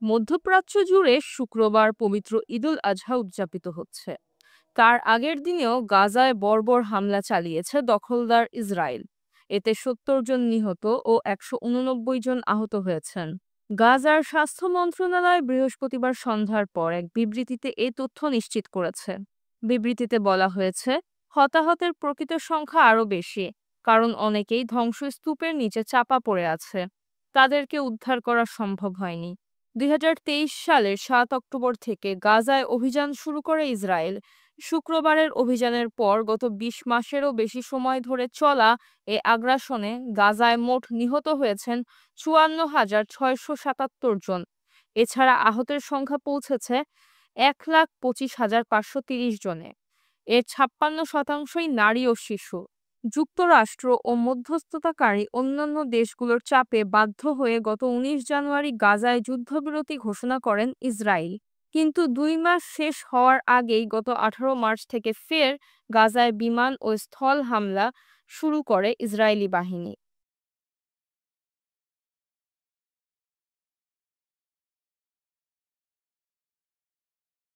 মধ্যপ্রাচ্য জুড়ে শুক্রবার পবিত্র ঈদুল আজহা উদযাপিত হচ্ছে। তার আগের দিনেও গাজায় বর্বর হামলা চালিয়েছে দখলদার ইসরায়েল। এতে ৭০ জন নিহত ও ১৮৯ জন আহত হয়েছেন। গাজার স্বাস্থ্য মন্ত্রণালয় বৃহস্পতিবার সন্ধ্যার পর এক বিবৃতিতে এই তথ্য নিশ্চিত করেছে। বিবৃতিতে বলা হয়েছে, হতাহতের প্রকৃত সংখ্যা আরও বেশি, কারণ অনেকেই ধ্বংসস্তূপের নিচে চাপা পড়ে আছে। তাদেরকে উদ্ধার করা সম্ভব হয়নি। ২০২৩ সালের ৭ অক্টোবর থেকে গাজায় অভিযান শুরু করে ইসরায়েল। শুক্রবারের অভিযানের পর গত ২০ মাসেরও বেশি সময় ধরে চলা এ আগ্রাসনে গাজায় মোট নিহত হয়েছেন ৫৪,৬৭৭ জন। এছাড়া আহতের সংখ্যা পৌঁছেছে ১,২৫,৫৩০ জনে। এর ৫৬%ই নারী ও শিশু। যুক্তরাষ্ট্র ও মধ্যস্থতাকারী অন্যান্য দেশগুলোর চাপে বাধ্য হয়ে গত ১৯ জানুয়ারি গাজায় যুদ্ধবিরতি ঘোষণা করেন ইসরায়েল। কিন্তু ২ মাস শেষ হওয়ার আগেই গত ১৮ মার্চ থেকে ফের গাজায় বিমান ও স্থল হামলা শুরু করে ইসরায়েলি বাহিনী।